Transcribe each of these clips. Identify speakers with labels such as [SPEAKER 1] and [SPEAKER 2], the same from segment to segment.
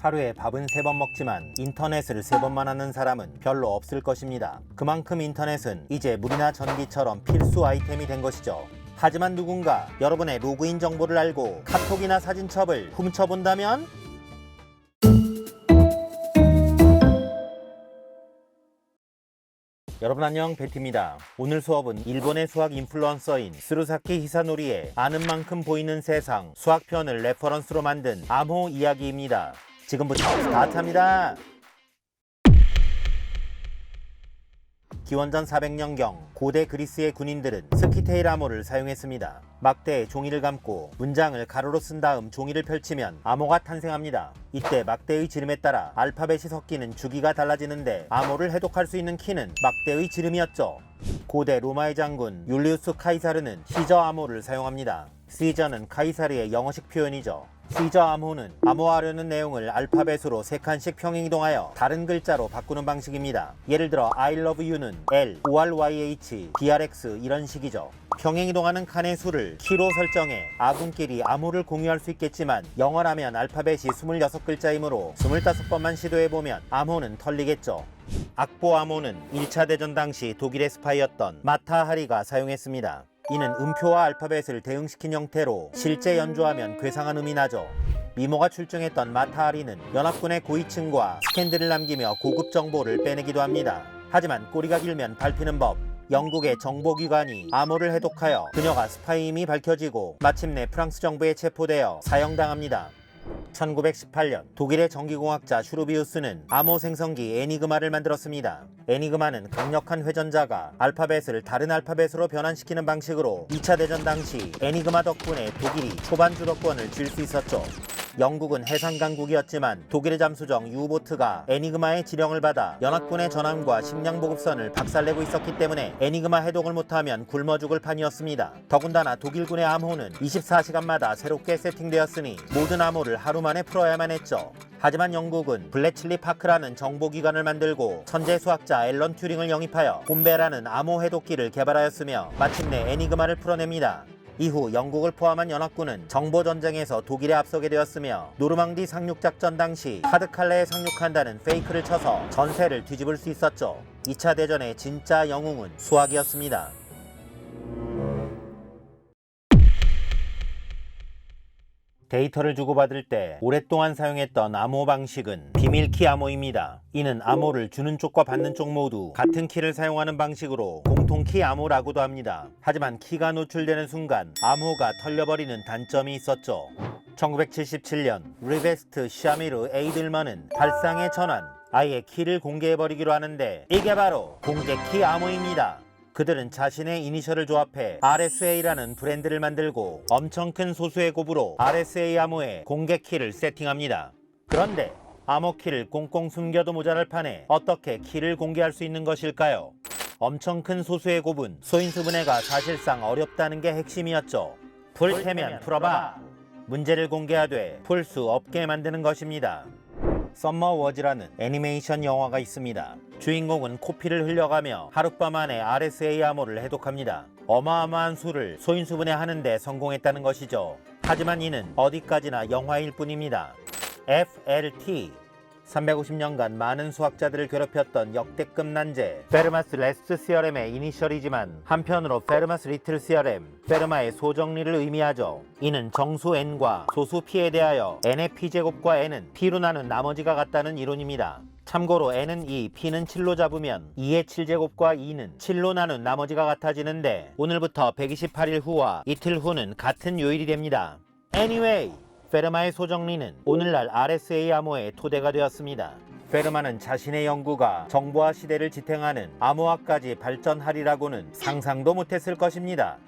[SPEAKER 1] 하루에 밥은 3번 먹지만 인터넷을 3번만 하는 사람은 별로 없을 것입니다. 그만큼 인터넷은 이제 물이나 전기처럼 필수 아이템이 된 것이죠. 하지만 누군가 여러분의 로그인 정보를 알고 카톡이나 사진첩을 훔쳐본다면? 여러분 안녕, 베티입니다. 오늘 수업은 일본의 수학 인플루언서인 스루사키 히사노리의 아는 만큼 보이는 세상 수학편을 레퍼런스로 만든 암호 이야기입니다. 지금부터 스타트합니다. 기원전 400년경 고대 그리스의 군인들은 스키테일 암호를 사용했습니다. 막대에 종이를 감고 문장을 가로로 쓴 다음 종이를 펼치면 암호가 탄생합니다. 이때 막대의 지름에 따라 알파벳이 섞이는 주기가 달라지는데 암호를 해독할 수 있는 키는 막대의 지름이었죠. 고대 로마의 장군 율리우스 카이사르는 시저 암호를 사용합니다. 시저는 카이사르의 영어식 표현이죠. 시저 암호는 암호하려는 내용을 알파벳으로 3칸씩 평행이동하여 다른 글자로 바꾸는 방식입니다. 예를 들어 I love you는 L, ORYH, DRX 이런 식이죠. 평행이동하는 칸의 수를 키로 설정해 아군끼리 암호를 공유할 수 있겠지만 영어라면 알파벳이 26글자이므로 25번만 시도해보면 암호는 털리겠죠. 악보 암호는 1차 대전 당시 독일의 스파이였던 마타 하리가 사용했습니다. 이는 음표와 알파벳을 대응시킨 형태로 실제 연주하면 괴상한 음이 나죠. 미모가 출중했던 마타하리는 연합군의 고위층과 스캔들을 남기며 고급 정보를 빼내기도 합니다. 하지만 꼬리가 길면 밟히는 법. 영국의 정보기관이 암호를 해독하여 그녀가 스파이임이 밝혀지고 마침내 프랑스 정부에 체포되어 사형당합니다. 1918년 독일의 전기공학자 슈루비우스는 암호 생성기 에니그마를 만들었습니다. 에니그마는 강력한 회전자가 알파벳을 다른 알파벳으로 변환시키는 방식으로 2차 대전 당시 에니그마 덕분에 독일이 초반 주도권을 쥘 수 있었죠. 영국은 해상강국이었지만 독일의 잠수정 유보트가 에니그마의 지령을 받아 연합군의 전함과 식량 보급선을 박살내고 있었기 때문에 에니그마 해독을 못하면 굶어 죽을 판이었습니다. 더군다나 독일군의 암호는 24시간마다 새롭게 세팅되었으니 모든 암호를 하루 만에 풀어야만 했죠. 하지만 영국은 블래칠리 파크라는 정보기관을 만들고 천재 수학자 앨런 튜링을 영입하여 홈베라는 암호 해독기를 개발하였으며 마침내 에니그마를 풀어냅니다. 이후 영국을 포함한 연합군은 정보전쟁에서 독일에 앞서게 되었으며 노르망디 상륙작전 당시 파드칼레에 상륙한다는 페이크를 쳐서 전세를 뒤집을 수 있었죠. 2차 대전의 진짜 영웅은 수학이었습니다. 데이터를 주고받을 때 오랫동안 사용했던 암호 방식은 비밀키 암호입니다. 이는 암호를 주는 쪽과 받는 쪽 모두 같은 키를 사용하는 방식으로 공통키 암호라고도 합니다. 하지만 키가 노출되는 순간 암호가 털려버리는 단점이 있었죠. 1977년 리베스트 샤미르 에이들만은 발상의 전환, 아예 키를 공개해버리기로 하는데 이게 바로 공개키 암호입니다. 그들은 자신의 이니셜을 조합해 RSA라는 브랜드를 만들고 엄청 큰 소수의 곱으로 RSA 암호에 공개키를 세팅합니다. 그런데 암호키를 꽁꽁 숨겨도 모자랄 판에 어떻게 키를 공개할 수 있는 것일까요? 엄청 큰 소수의 곱은 소인수 분해가 사실상 어렵다는 게 핵심이었죠. 풀 테면 풀어봐. 문제를 공개하되 풀 수 없게 만드는 것입니다. 썸머워즈라는 애니메이션 영화가 있습니다. 주인공은 코피를 흘려가며 하룻밤 안에 RSA 암호를 해독합니다. 어마어마한 수를 소인수분해하는 데 성공했다는 것이죠. 하지만 이는 어디까지나 영화일 뿐입니다. FLT 350년간 많은 수학자들을 괴롭혔던 역대급 난제 페르마스 레스트 시어렘의 이니셜이지만 한편으로 페르마스 리틀 시어렘, 페르마의 소정리를 의미하죠. 이는 정수 n과 소수 p에 대하여 n의 p제곱과 n은 p로 나눈 나머지가 같다는 이론입니다. 참고로 n은 2, p는 7로 잡으면 2의 7제곱과 2는 7로 나눈 나머지가 같아지는데 오늘부터 128일 후와 이틀 후는 같은 요일이 됩니다. Anyway, 페르마의 소정리는 오늘날 RSA 암호의 토대가 되었습니다. 페르마는 자신의 연구가 정보화 시대를 지탱하는 암호학까지 발전하리라고는 상상도 못했을 것입니다.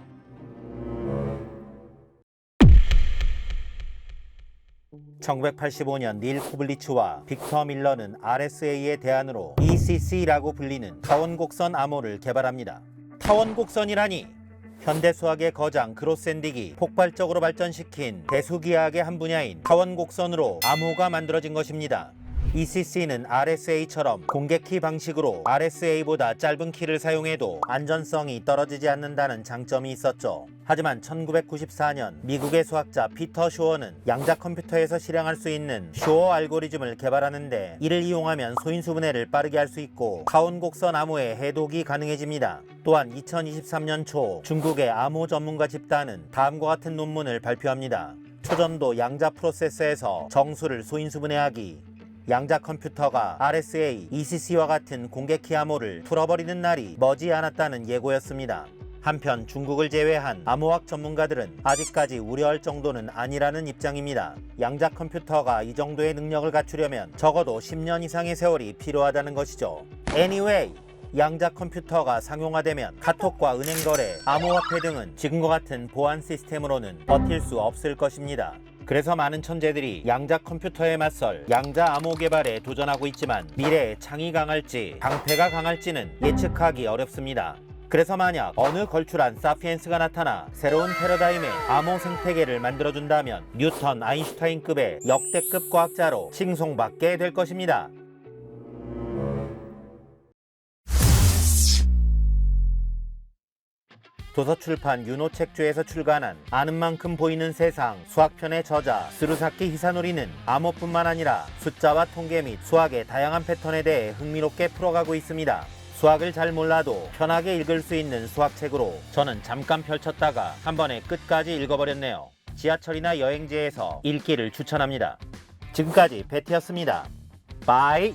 [SPEAKER 1] (1985년) 닐 코블리츠와 빅터 밀러는 RSA의 대안으로 ECC라고 불리는 타원곡선 암호를 개발합니다. 타원곡선이라니! 현대수학의 거장 그로샌딕이 폭발적으로 발전시킨 대수기하학의 한 분야인 타원곡선으로 암호가 만들어진 것입니다. ECC는 RSA처럼 공개키 방식으로 RSA보다 짧은 키를 사용해도 안전성이 떨어지지 않는다는 장점이 있었죠. 하지만 1994년 미국의 수학자 피터 쇼어는 양자 컴퓨터에서 실행할 수 있는 쇼어 알고리즘을 개발하는데 이를 이용하면 소인수 분해를 빠르게 할 수 있고 카온 곡선 암호의 해독이 가능해집니다. 또한 2023년 초 중국의 암호 전문가 집단은 다음과 같은 논문을 발표합니다. 초전도 양자 프로세서에서 정수를 소인수 분해하기. 양자 컴퓨터가 RSA, ECC와 같은 공개키 암호를 풀어버리는 날이 머지않았다는 예고였습니다. 한편 중국을 제외한 암호학 전문가들은 아직까지 우려할 정도는 아니라는 입장입니다. 양자 컴퓨터가 이 정도의 능력을 갖추려면 적어도 10년 이상의 세월이 필요하다는 것이죠. Anyway, 양자 컴퓨터가 상용화되면 카톡과 은행 거래, 암호화폐 등은 지금과 같은 보안 시스템으로는 버틸 수 없을 것입니다. 그래서 많은 천재들이 양자 컴퓨터에 맞설 양자 암호 개발에 도전하고 있지만 미래에 창이 강할지 방패가 강할지는 예측하기 어렵습니다. 그래서 만약 어느 걸출한 사피엔스가 나타나 새로운 패러다임의 암호 생태계를 만들어준다면 뉴턴, 아인슈타인급의 역대급 과학자로 칭송받게 될 것입니다. 도서출판 윤호책주에서 출간한 아는 만큼 보이는 세상 수학편의 저자 스루사키 히사노리는 암호뿐만 아니라 숫자와 통계 및 수학의 다양한 패턴에 대해 흥미롭게 풀어가고 있습니다. 수학을 잘 몰라도 편하게 읽을 수 있는 수학책으로 저는 잠깐 펼쳤다가 한 번에 끝까지 읽어버렸네요. 지하철이나 여행지에서 읽기를 추천합니다. 지금까지 베티였습니다. 바이.